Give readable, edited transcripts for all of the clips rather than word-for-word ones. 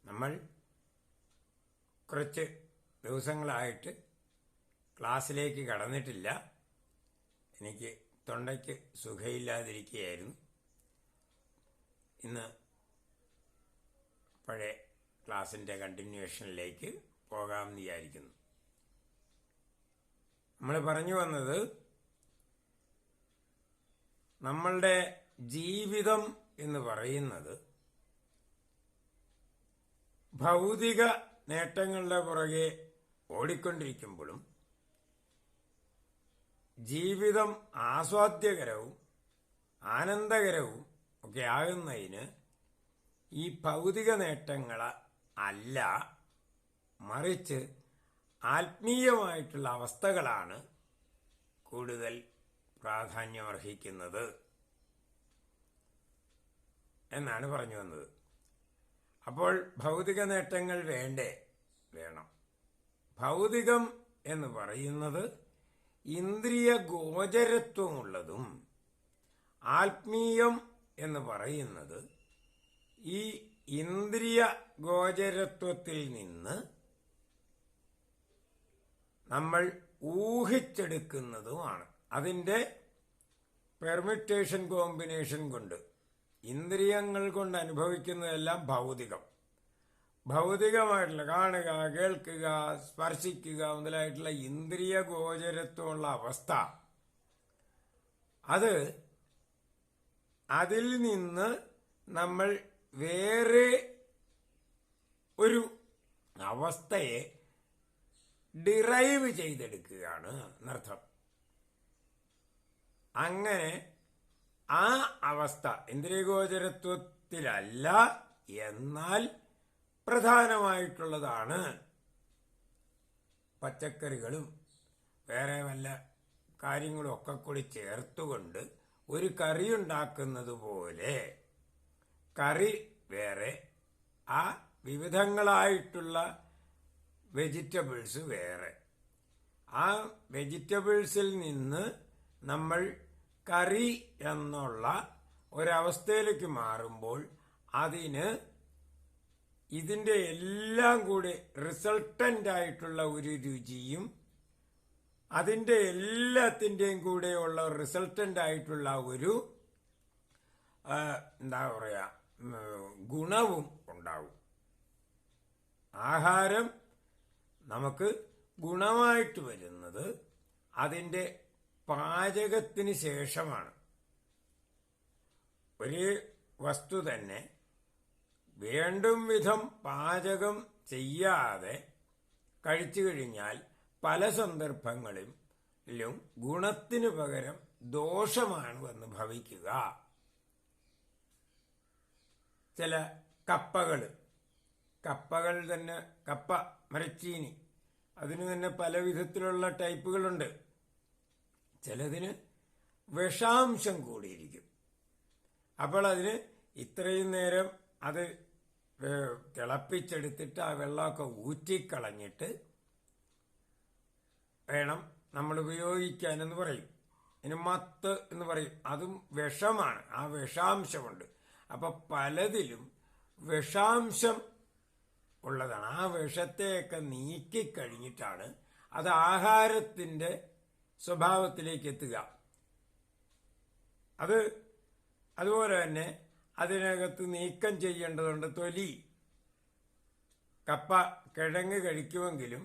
നമ്മൾ കുറച്ച് ദിവസങ്ങളായിട്ട് ക്ലാസ്സിലേക്ക് കടന്നിട്ടില്ല. എനിക്ക് തൊണ്ടയ്ക്ക് സുഖമില്ലാതിരിക്കുകയായിരുന്നു. ഇന്ന് പഴയ ക്ലാസ്സിൻ്റെ കണ്ടിന്യൂവേഷനിലേക്ക് പോകാമെന്ന് വിചാരിക്കുന്നു. നമ്മൾ പറഞ്ഞു വന്നത് നമ്മളുടെ ജീവിതം എന്ന് പറയുന്നത് ഭൗതിക നേട്ടങ്ങളുടെ പുറകെ ഓടിക്കൊണ്ടിരിക്കുമ്പോഴും ജീവിതം ആസ്വാദ്യകരവും ആനന്ദകരവും ഒക്കെ ആകുന്നതിന് ഈ ഭൗതിക നേട്ടങ്ങൾ അല്ല, മറിച്ച് ആത്മീയമായിട്ടുള്ള അവസ്ഥകളാണ് കൂടുതൽ പ്രാധാന്യമർഹിക്കുന്നത് എന്നാണ് പറഞ്ഞു വന്നത്. അപ്പോൾ ഭൗതിക നേട്ടങ്ങൾ വേണം. ഭൗതികം എന്ന് പറയുന്നത് ഇന്ദ്രിയ ഗോചരത്വമുള്ളതും ആത്മീയം എന്ന് പറയുന്നത് ഈ ഇന്ദ്രിയ ഗോചരത്വത്തിൽ നിന്ന് നമ്മൾ ഊഹിച്ചെടുക്കുന്നതുമാണ്. അതിൻ്റെ പെർമിറ്റേഷൻ കോമ്പിനേഷൻ കൊണ്ട് ഇന്ദ്രിയങ്ങൾ കൊണ്ട് അനുഭവിക്കുന്നതെല്ലാം ഭൗതികമായിട്ടുള്ള കാണുക, കേൾക്കുക, സ്പർശിക്കുക മുതലായിട്ടുള്ള ഇന്ദ്രിയ ഗോചരത്വമുള്ള അവസ്ഥ, അതിൽ നിന്ന് നമ്മൾ വേറെ ഒരു അവസ്ഥയെ ഡിറൈവ് ചെയ്തെടുക്കുകയാണ് എന്നർത്ഥം. അങ്ങനെ ആ അവസ്ഥ ഇന്ദ്രിയഗോചരത്വത്തിലല്ല, എന്നാൽ പ്രധാനമായിട്ടുള്ളതാണ്. പച്ചക്കറികളും വേറെ വല്ല കാര്യങ്ങളും ഒക്കെ കൂടി ചേർത്തുകൊണ്ട് ഒരു കറി ഉണ്ടാക്കുന്നത് പോലെ കറി വേറെ, ആ വിവിധങ്ങളായിട്ടുള്ള വെജിറ്റബിൾസ് വേറെ. ആ വെജിറ്റബിൾസിൽ നിന്ന് നമ്മൾ കറി എന്നുള്ള ഒരവസ്ഥയിലേക്ക് മാറുമ്പോൾ അതിന് ഇതിൻ്റെ എല്ലാം കൂടി റിസൾട്ടൻ്റ് ആയിട്ടുള്ള ഒരു രുചിയും അതിൻ്റെ എല്ലാത്തിൻ്റെയും കൂടെയുള്ള റിസൾട്ടൻ്റ് ആയിട്ടുള്ള ഒരു ഗുണവും ഉണ്ടാവും. ആഹാരം നമുക്ക് ഗുണമായിട്ട് വരുന്നത് അതിൻ്റെ പാചകത്തിന് ശേഷമാണ്. ഒരു വസ്തു തന്നെ വേണ്ടും വിധം പാചകം ചെയ്യാതെ കഴിച്ചു കഴിഞ്ഞാൽ പല സന്ദർഭങ്ങളിലും ഗുണത്തിനു പകരം ദോഷമാണ് വന്ന് ഭവിക്കുക. ചില കപ്പകൾ തന്നെ, കപ്പ, മരച്ചീനി, അതിന് തന്നെ പല വിധത്തിലുള്ള ടൈപ്പുകളുണ്ട്. ചിലതിന് വിഷാംശം കൂടിയിരിക്കും. അപ്പോൾ അതിന് ഇത്രയും നേരം അത് തിളപ്പിച്ചെടുത്തിട്ട് ആ വെള്ളമൊക്കെ ഊറ്റിക്കളഞ്ഞിട്ട് വേണം നമ്മൾ ഉപയോഗിക്കാനെന്ന് പറയും. ഇതിന് മത്ത് എന്ന് പറയും. അതും വിഷമാണ്, ആ വിഷാംശമുണ്ട്. അപ്പൊ പലതിലും വിഷാംശം ഉള്ളതാണ്. ആ വിഷത്തെയൊക്കെ നീക്കിക്കഴിഞ്ഞിട്ടാണ് അത് ആഹാരത്തിന്റെ സ്വഭാവത്തിലേക്ക് എത്തുക. അതുപോലെ തന്നെ അതിനകത്ത് നീക്കം ചെയ്യേണ്ടതുണ്ട് തൊലി. കപ്പ കിഴങ്ങ് കഴിക്കുമെങ്കിലും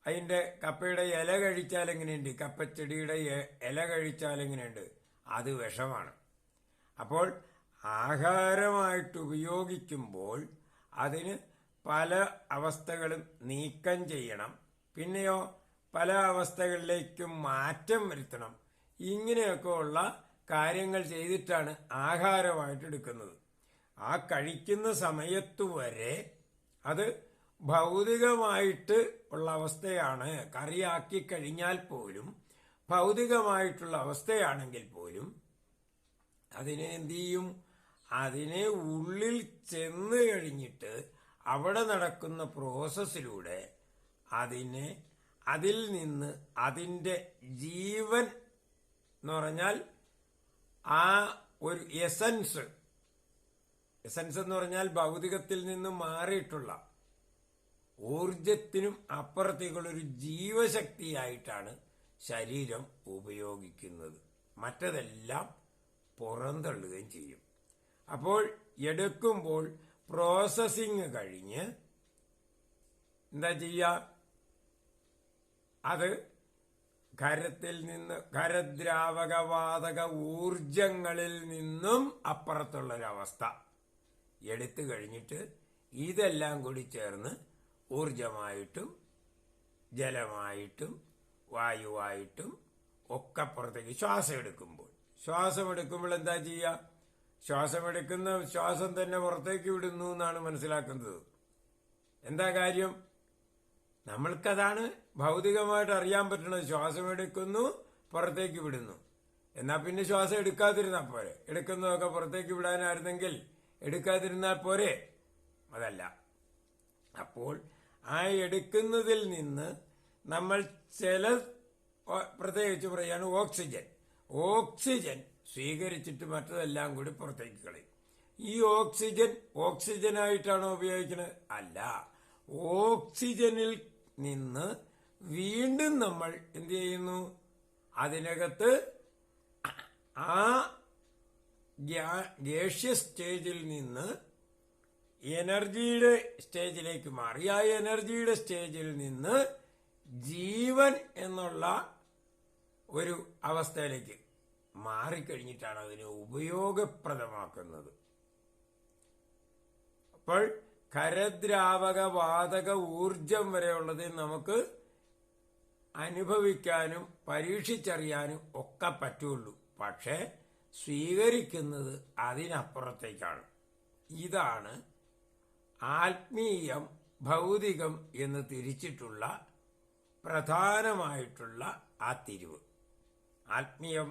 അതിൻ്റെ കപ്പയുടെ ഇല കഴിച്ചാൽ എങ്ങനെയുണ്ട്, കപ്പച്ചെടിയുടെ ഇല കഴിച്ചാൽ എങ്ങനെയുണ്ട്, അത് വിഷമാണ്. അപ്പോൾ ആഹാരമായിട്ട് ഉപയോഗിക്കുമ്പോൾ അതിന് പല അവസ്ഥകളും നീക്കം ചെയ്യണം. പിന്നെയോ പല അവസ്ഥകളിലേക്കും മാറ്റം വരുത്തണം. ഇങ്ങനെയൊക്കെ ഉള്ള കാര്യങ്ങൾ ചെയ്തിട്ടാണ് ആഹാരമായിട്ട് എടുക്കുന്നത്. ആ കഴിക്കുന്ന സമയത്തു വരെ അത് ഭൗതികമായിട്ട് ഉള്ള അവസ്ഥയാണ്. കറിയാക്കി കഴിഞ്ഞാൽ പോലും ഭൗതികമായിട്ടുള്ള അവസ്ഥയാണെങ്കിൽ പോലും അതിനെ എന്ത് ചെയ്യും, അതിനെ ഉള്ളിൽ ചെന്ന് കഴിഞ്ഞിട്ട് അവിടെ നടക്കുന്ന പ്രോസസ്സിലൂടെ അതിൽ നിന്ന് അതിൻ്റെ ജീവൻ എന്ന് പറഞ്ഞാൽ ആ ഒരു എസൻസ് എസൻസ് എന്ന് പറഞ്ഞാൽ ഭൗതികത്തിൽ നിന്നും മാറിയിട്ടുള്ള ഊർജത്തിനും അപ്പുറത്തേക്കുള്ള ഒരു ജീവശക്തിയായിട്ടാണ് ശരീരം ഉപയോഗിക്കുന്നത്. മറ്റതെല്ലാം പുറന്തള്ളുകയും ചെയ്യും. അപ്പോൾ എടുക്കുമ്പോൾ പ്രോസസ്സിങ് കഴിഞ്ഞ് എന്താ ചെയ്യുക? അത് ഖരത്തിൽ നിന്ന്, ഖരദ്രാവകവാതക ഊർജങ്ങളിൽ നിന്നും അപ്പുറത്തുള്ളൊരവസ്ഥ എടുത്തു കഴിഞ്ഞിട്ട് ഇതെല്ലാം കൂടി ചേർന്ന് ഊർജമായിട്ടും ജലമായിട്ടും വായുവായിട്ടും ഒക്കെ പുറത്തേക്ക് ശ്വാസം എടുക്കുമ്പോൾ എന്താ ചെയ്യുക? ശ്വാസം തന്നെ പുറത്തേക്ക് വിടുന്നു എന്നാണ് മനസ്സിലാക്കുന്നത്. എന്താ കാര്യം? നമ്മൾക്കതാണ് ഭൗതികമായിട്ട് അറിയാൻ പറ്റുന്നത്. ശ്വാസം എടുക്കുന്നു, പുറത്തേക്ക് വിടുന്നു. എന്നാ പിന്നെ ശ്വാസം എടുക്കാതിരുന്നാൽ പോരെ? എടുക്കുന്നതൊക്കെ പുറത്തേക്ക് വിടാനായിരുന്നെങ്കിൽ എടുക്കാതിരുന്നാൽ പോരെ? അതല്ല. അപ്പോൾ ആ എടുക്കുന്നതിൽ നിന്ന് നമ്മൾ പ്രത്യേകിച്ച് പറയാണ് ഓക്സിജൻ സ്വീകരിച്ചിട്ട് മറ്റതെല്ലാം കൂടി പുറത്തേക്ക് കളയും. ഈ ഓക്സിജനായിട്ടാണോ ഉപയോഗിക്കുന്നത്? അല്ല. ഓക്സിജനിൽ നിന്ന് വീണ്ടും നമ്മൾ എന്ത് ചെയ്യുന്നു? അതിനകത്ത് ആ ഗ്യാഷ്യസ് സ്റ്റേജിൽ നിന്ന് എനർജിയുടെ സ്റ്റേജിലേക്ക് മാറി. ആ എനർജിയുടെ സ്റ്റേജിൽ നിന്ന് ജീവൻ എന്നുള്ള ഒരു അവസ്ഥയിലേക്ക് മാറിക്കഴിഞ്ഞിട്ടാണ് അതിനെ ഉപയോഗപ്രദമാക്കുന്നത്. അപ്പോൾ ഖരദ്രാവക വാതക ഊർജം വരെയുള്ളത് നമുക്ക് അനുഭവിക്കാനും പരീക്ഷിച്ചറിയാനും ഒക്കെ പറ്റുള്ളൂ. പക്ഷേ സ്വീകരിക്കുന്നത് അതിനപ്പുറത്തേക്കാണ്. ഇതാണ് ആത്മീയം ഭൗതികം എന്ന് തിരിച്ചിട്ടുള്ള പ്രധാനമായിട്ടുള്ള ആ തിരിവ്. ആത്മീയം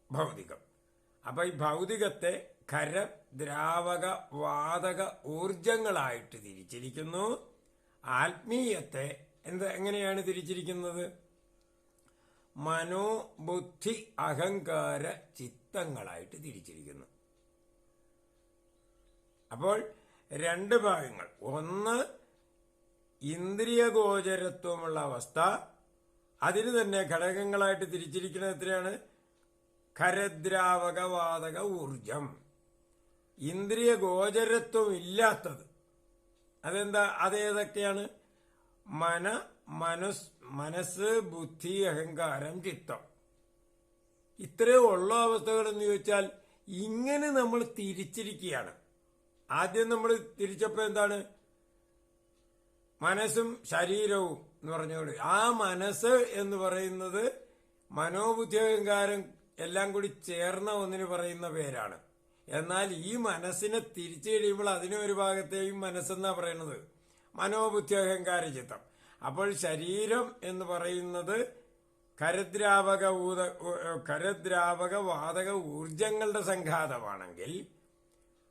ഭൗതികം. അപ്പൊ ഈ ഭൗതികത്തെ ഖര ദ്രാവക വാതക ഊർജങ്ങളായിട്ട് തിരിച്ചിരിക്കുന്നു. ആത്മീയത്തെ എങ്ങനെയാണ് തിരിച്ചിരിക്കുന്നത്? മനോബുദ്ധി അഹങ്കാര ചിത്തങ്ങളായിട്ട് തിരിച്ചിരിക്കുന്നു. അപ്പോൾ രണ്ട് ഭാഗങ്ങൾ. ഒന്ന് ഇന്ദ്രിയഗോചരത്വമുള്ള അവസ്ഥ. അതിന് തന്നെ ഘടകങ്ങളായിട്ട് തിരിച്ചിരിക്കുന്നത് എത്രയാണ്? ഖരദ്രാവക വാതക ഊർജം. ഇന്ദ്രിയ ഗോചരത്വം ഇല്ലാത്തത് അതെന്താ? അതേതൊക്കെയാണ്? മനസ്സ്, ബുദ്ധി, അഹങ്കാരം, ചിത്തം. ഇത്രയും ഉള്ള അവസ്ഥകളെന്ന് ചോദിച്ചാൽ ഇങ്ങനെ നമ്മൾ തിരിച്ചിരിക്കുകയാണ്. ആദ്യം നമ്മൾ തിരിച്ചപ്പോൾ എന്താണ്? മനസ്സും ശരീരവും എന്ന് പറഞ്ഞുകൊണ്ട് ആ മനസ്സ് എന്ന് പറയുന്നത് മനോബുദ്ധി അഹങ്കാരം എല്ലാം കൂടി ചേർന്ന ഒന്നിന് പറയുന്ന പേരാണ്. എന്നാൽ ഈ മനസ്സിനെ തിരിച്ചു കഴിയുമ്പോൾ അതിനെ ഒരു ഭാഗത്തെയും മനസ്സെന്നാ പറയുന്നത്, മനോബുദ്ധി അഹങ്കാര ചിത്തം. അപ്പോൾ ശരീരം എന്ന് പറയുന്നത് ഖരദ്രാവക വാതക ഊർജങ്ങളുടെ സംഘാതമാണെങ്കിൽ,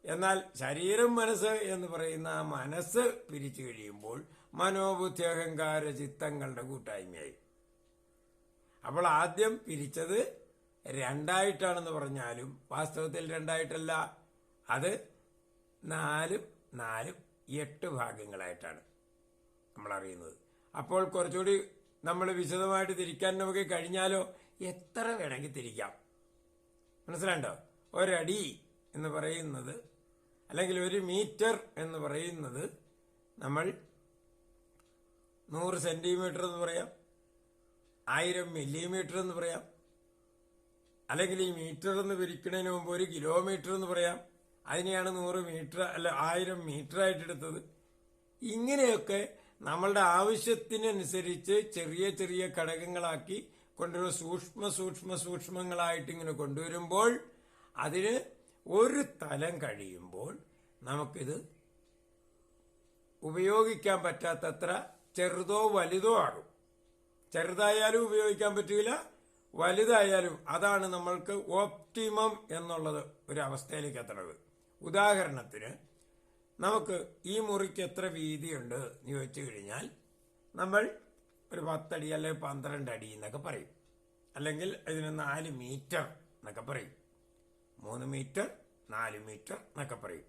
എന്നാൽ ശരീരം മനസ്സ് എന്ന് പറയുന്ന ആ മനസ്സ് പിരിച്ചു കഴിയുമ്പോൾ മനോബുദ്ധി അഹങ്കാര ചിത്തങ്ങളുടെ കൂട്ടായ്മയായി. അപ്പോൾ ആദ്യം പിരിച്ചത് രണ്ടായിട്ടാണെന്ന് പറഞ്ഞാലും വാസ്തവത്തിൽ രണ്ടായിട്ടല്ല, അത് 4 8 ഭാഗങ്ങളായിട്ടാണ് നമ്മൾ അറിയുന്നത്. അപ്പോൾ കുറച്ചുകൂടി നമ്മൾ വിശദമായിട്ട് തിരിക്കാൻ നമുക്ക് കഴിഞ്ഞാലോ? എത്ര വേണമെങ്കിൽ തിരിക്കാം. മനസ്സിലാണ്ടോ? ഒരടി എന്ന് പറയുന്നത് അല്ലെങ്കിൽ 1 മീറ്റർ എന്ന് പറയുന്നത് നമ്മൾ 100 സെന്റിമീറ്റർ എന്ന് പറയാം, 1000 മില്ലിമീറ്റർ എന്ന് പറയാം, അല്ലെങ്കിൽ ഈ മീറ്റർ എന്ന് പിരിക്കുന്നതിന് മുമ്പ് 1 കിലോമീറ്റർ എന്ന് പറയാം. അതിനെയാണ് 100 മീറ്റർ അല്ല 1000 മീറ്റർ ആയിട്ട് എടുത്തത്. ഇങ്ങനെയൊക്കെ നമ്മളുടെ ആവശ്യത്തിനനുസരിച്ച് ചെറിയ ചെറിയ ഘടകങ്ങളാക്കി കൊണ്ടുവരുന്ന സൂക്ഷ്മങ്ങളായിട്ട് ഇങ്ങനെ കൊണ്ടുവരുമ്പോൾ അതിന് ഒരു തലം കഴിയുമ്പോൾ നമുക്കിത് ഉപയോഗിക്കാൻ പറ്റാത്തത്ര ചെറുതോ വലുതോ ആകും. ചെറുതായാലും ഉപയോഗിക്കാൻ പറ്റില്ല, വലുതായാലും. അതാണ് നമ്മൾക്ക് ഓപ്റ്റിമം എന്നുള്ളത് ഒരു അവസ്ഥയിലേക്ക് എത്തുന്നത്. ഉദാഹരണത്തിന് നമുക്ക് ഈ മുറിക്ക് എത്ര വീതിയുണ്ട് എന്ന് ചോദിച്ചു കഴിഞ്ഞാൽ നമ്മൾ ഒരു 10 അടി അല്ലെങ്കിൽ 12 അടി എന്നൊക്കെ പറയും, അല്ലെങ്കിൽ ഇതിന് 4 മീറ്റർ എന്നൊക്കെ പറയും, 3 മീറ്റർ 4 മീറ്റർ എന്നൊക്കെ പറയും.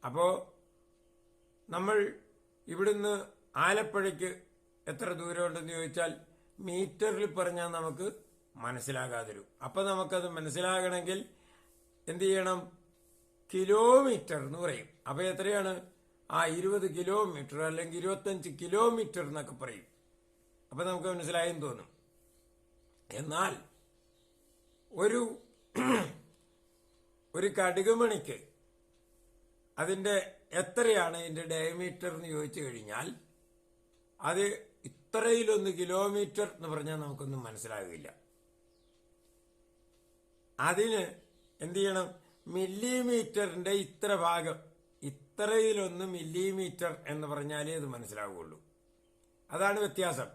അപ്പോൾ നമ്മൾ ഇവിടുന്ന് ആലപ്പുഴയ്ക്ക് എത്ര ദൂരമുണ്ടെന്ന് ചോദിച്ചാൽ മീറ്ററിൽ പറഞ്ഞാൽ നമുക്ക് മനസ്സിലാകാതിരും. അപ്പം നമുക്കത് മനസ്സിലാകണമെങ്കിൽ എന്ത് ചെയ്യണം? കിലോമീറ്റർ എന്ന് പറയും. അപ്പം എത്രയാണ്? 20 കിലോമീറ്റർ അല്ലെങ്കിൽ 25 കിലോമീറ്റർ എന്നൊക്കെ പറയും. അപ്പം നമുക്ക് മനസ്സിലായെന്ന് തോന്നും. എന്നാൽ ഒരു കടുകുമണിക്ക് അതിൻ്റെ എത്രയാണ് ഇതിൻ്റെ ഡയമീറ്റർ എന്ന് ചോദിച്ചു കഴിഞ്ഞാൽ അത് ഇത്രയിലൊന്ന് കിലോമീറ്റർ എന്ന് പറഞ്ഞാൽ നമുക്കൊന്നും മനസ്സിലാകില്ല. അതിന് എന്ത് ചെയ്യണം? മില്ലിമീറ്ററിന്റെ ഇത്ര ഭാഗം, ഇത്രയിലൊന്ന് മില്ലിമീറ്റർ എന്ന് പറഞ്ഞാലേ അത് മനസ്സിലാവുകയുള്ളൂ. അതാണ് വ്യത്യാസം.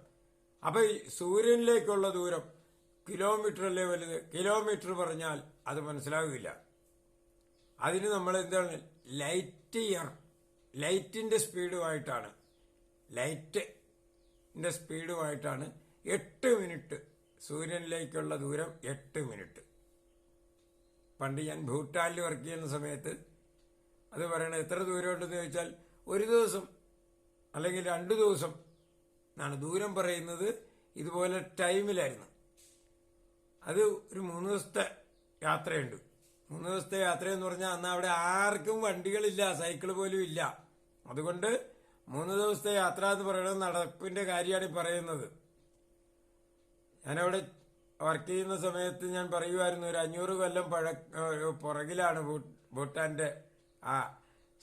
അപ്പൊ സൂര്യനിലേക്കുള്ള ദൂരം കിലോമീറ്റർ അല്ലേ വലുത്? കിലോമീറ്റർ പറഞ്ഞാൽ അത് മനസ്സിലാവില്ല. അതിന് നമ്മൾ എന്താണ്? ലൈറ്റിന്റെ സ്പീഡുമായിട്ടാണ് 8 മിനിറ്റ് സൂര്യനിലേക്കുള്ള ദൂരം 8 മിനിറ്റ്. പണ്ട് ഞാൻ ഭൂട്ടാനിൽ വർക്ക് ചെയ്യുന്ന സമയത്ത് അത് പറയണത് എത്ര ദൂരമുണ്ടെന്ന് ചോദിച്ചാൽ 1 ദിവസം അല്ലെങ്കിൽ 2 ദിവസം എന്നാണ് ദൂരം പറയുന്നത്. ഇതുപോലെ ടൈമിലായിരുന്നു. അത് ഒരു 3 ദിവസത്തെ യാത്രയുണ്ട്. 3 ദിവസത്തെ യാത്രയെന്ന് പറഞ്ഞാൽ അന്ന് അവിടെ ആർക്കും വണ്ടികളില്ല, സൈക്കിൾ പോലും ഇല്ല. അതുകൊണ്ട് 3 ദിവസത്തെ യാത്ര എന്ന് പറയുന്നത് നടപ്പിന്റെ കാര്യമാണ് പറയുന്നത്. ഞാനവിടെ വർക്ക് ചെയ്യുന്ന സമയത്ത് ഞാൻ പറയുമായിരുന്നു, ഒരു 500 കൊല്ലം പുറകിലാണ് ഭൂട്ടാന്റെ ആ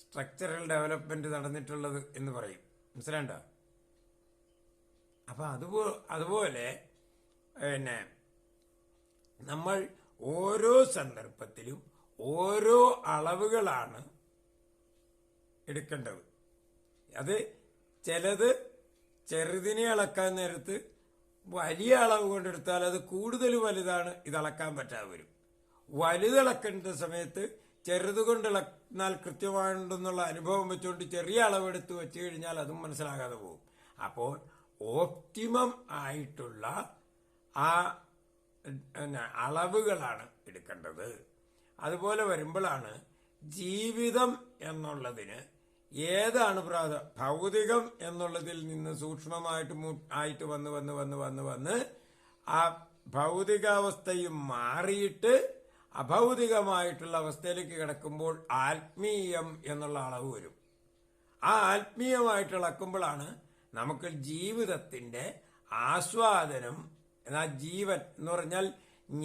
സ്ട്രക്ചറൽ ഡെവലപ്മെന്റ് നടന്നിട്ടുള്ളത് എന്ന് പറയും. മനസ്സിലാണ്ട? അപ്പൊ അതുപോലെ പിന്നെ നമ്മൾ ഓരോ സന്ദർഭത്തിലും ഓരോ അളവുകളാണ് എടുക്കേണ്ടത്. അത് ചിലത് ചെറുതിനെ അളക്കാൻ നേരത്ത് വലിയ അളവ് കൊണ്ടെടുത്താൽ അത് കൂടുതൽ വലുതാണ്, ഇത് അളക്കാൻ പറ്റാതെ വരും. വലുതളക്കേണ്ട സമയത്ത് ചെറുത് കൊണ്ടിളന്നാൽ കൃത്യമായിട്ടുണ്ടെന്നുള്ള അനുഭവം വെച്ചുകൊണ്ട് ചെറിയ അളവെടുത്ത് വെച്ച് കഴിഞ്ഞാൽ അതും മനസ്സിലാകാതെ പോകും. അപ്പോൾ ഓപ്റ്റിമം ആയിട്ടുള്ള ആ അളവുകളാണ് എടുക്കേണ്ടത്. അതുപോലെ വരുമ്പോഴാണ് ജീവിതം എന്നുള്ളതിന് ഏതാണ് ഭൗതികം എന്നുള്ളതിൽ നിന്ന് സൂക്ഷ്മമായിട്ട് വന്ന് ആ ഭൗതികാവസ്ഥയും മാറിയിട്ട് അഭൗതികമായിട്ടുള്ള അവസ്ഥയിലേക്ക് കിടക്കുമ്പോൾ ആത്മീയം എന്നുള്ള അളവ് വരും. ആ ആത്മീയമായിട്ട് ഇളക്കുമ്പോഴാണ് നമുക്ക് ജീവിതത്തിന്റെ ആസ്വാദനം. എന്നാൽ ജീവൻ എന്ന് പറഞ്ഞാൽ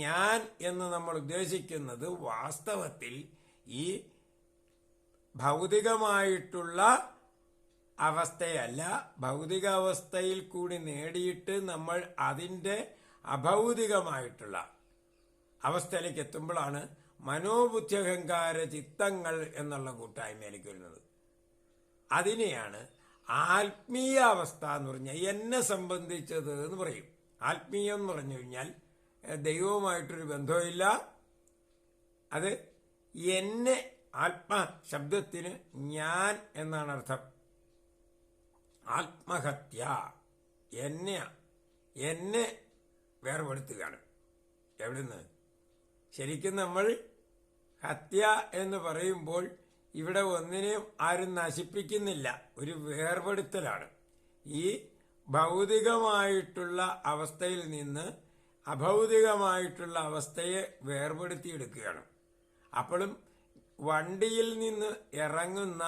ഞാൻ എന്ന് നമ്മൾ ഉദ്ദേശിക്കുന്നത് വാസ്തവത്തിൽ ഈ ഭൗതികമായിട്ടുള്ള അവസ്ഥയല്ല. ഭൗതികാവസ്ഥയിൽ കൂടി നേടിയിട്ട് നമ്മൾ അതിന്റെ അഭൗതികമായിട്ടുള്ള അവസ്ഥയിലേക്ക് എത്തുമ്പോഴാണ് മനോബുദ്ധ്യഹങ്കാര ചിത്തങ്ങൾ എന്നുള്ള കൂട്ടായ്മയിലേക്ക് വരുന്നത്. അതിനെയാണ് ആത്മീയ അവസ്ഥ എന്ന് പറഞ്ഞാൽ എന്നെ സംബന്ധിച്ചത് എന്ന് പറയും. ആത്മീയം എന്ന് പറഞ്ഞു കഴിഞ്ഞാൽ ദൈവവുമായിട്ടൊരു ബന്ധമില്ല. അത് എന്നെ, ആത്മ ശബ്ദത്തിന് ഞാൻ എന്നാണ് അർത്ഥം. ആത്മഹത്യ എന്നെ വേർപെടുത്തുകയാണ്. എവിടുന്ന്? ശരിക്കും നമ്മൾ ഹത്യ എന്ന് പറയുമ്പോൾ ഇവിടെ ഒന്നിനെയും ആരും നശിപ്പിക്കുന്നില്ല, ഒരു വേർപെടുത്തലാണ്. ഈ ഭൗതികമായിട്ടുള്ള അവസ്ഥയിൽ നിന്ന് അഭൗതികമായിട്ടുള്ള അവസ്ഥയെ വേർപെടുത്തിയെടുക്കുകയാണ്. അപ്പോഴും വണ്ടിയിൽ നിന്ന് ഇറങ്ങുന്ന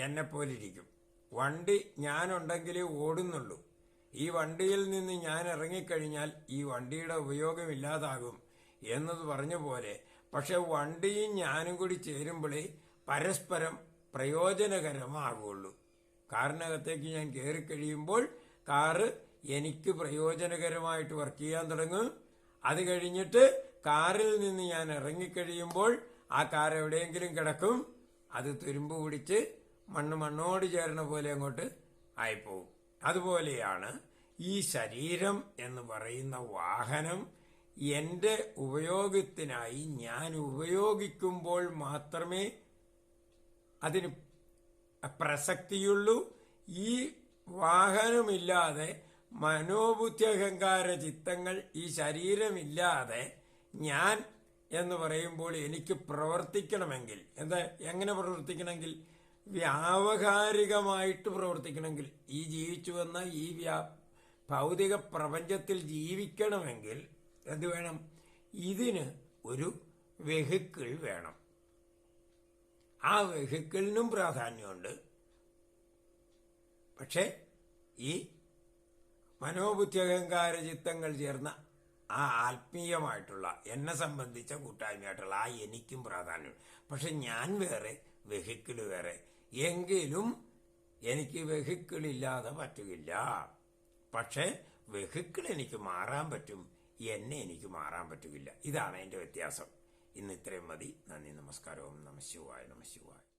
എന്നെ പോലിരിക്കും. വണ്ടി ഞാനുണ്ടെങ്കിലേ ഓടുന്നുള്ളൂ. ഈ വണ്ടിയിൽ നിന്ന് ഞാൻ ഇറങ്ങിക്കഴിഞ്ഞാൽ ഈ വണ്ടിയുടെ ഉപയോഗമില്ലാതാകും എന്നത് പറഞ്ഞ പോലെ. പക്ഷെ വണ്ടിയും ഞാനും കൂടി ചേരുമ്പോഴേ പരസ്പരം പ്രയോജനകരമാകുള്ളൂ. കാറിനകത്തേക്ക് ഞാൻ കയറിക്കഴിയുമ്പോൾ കാറ് എനിക്ക് പ്രയോജനകരമായിട്ട് വർക്ക് ചെയ്യാൻ തുടങ്ങും. അത് കഴിഞ്ഞിട്ട് കാറിൽ നിന്ന് ഞാൻ ഇറങ്ങിക്കഴിയുമ്പോൾ ആ കാർ എവിടെയെങ്കിലും കിടക്കും. അത് തുരുമ്പ് പിടിച്ച് മണ്ണോട് ചേർന്ന പോലെ അങ്ങോട്ട് ആയിപ്പോവും. അതുപോലെയാണ് ഈ ശരീരം എന്ന് പറയുന്ന വാഹനം എന്റെ ഉപയോഗത്തിനായി ഞാൻ ഉപയോഗിക്കുമ്പോൾ മാത്രമേ അതിന് പ്രസക്തിയുള്ളൂ. ഈ വാഹനമില്ലാതെ മനോബുദ്ധ്യഹങ്കാര ചിത്തങ്ങൾ, ഈ ശരീരമില്ലാതെ ഞാൻ എന്ന് പറയുമ്പോൾ എനിക്ക് പ്രവർത്തിക്കണമെങ്കിൽ എങ്ങനെ പ്രവർത്തിക്കണമെങ്കിൽ വ്യാവഹാരികമായിട്ട് പ്രവർത്തിക്കണമെങ്കിൽ, ഈ ജീവിച്ചു വന്ന ഈ ഭൗതിക പ്രപഞ്ചത്തിൽ ജീവിക്കണമെങ്കിൽ എന്ത് വേണം? ഇതിന് ഒരു വെഹിക്കിൾ വേണം. ആ വെഹിക്കിളിനും പ്രാധാന്യമുണ്ട്. പക്ഷെ ഈ മനോബുദ്ധി അഹങ്കാര ചിത്തങ്ങൾ ചേർന്ന ആ ആത്മീയമായിട്ടുള്ള എന്നെ സംബന്ധിച്ച കൂട്ടായ്മയായിട്ടുള്ള ആ എനിക്കും പ്രാധാന്യമുണ്ട്. പക്ഷെ ഞാൻ വേറെ, വെഹിക്കിൾ വേറെ. എങ്കിലും എനിക്ക് വെഹിക്കിൾ ഇല്ലാതെ പറ്റുകയില്ല. പക്ഷെ വെഹിക്കിൾ എനിക്ക് മാറാൻ പറ്റും, എന്നെ എനിക്ക് മാറാൻ പറ്റുകയില്ല. ഇതാണ് അതിന്റെ വ്യത്യാസം. ഇന്ന് ഇത്രയും മതി. നന്ദി, നമസ്കാരം. നമഃ ശിവായ, നമഃ ശിവായ.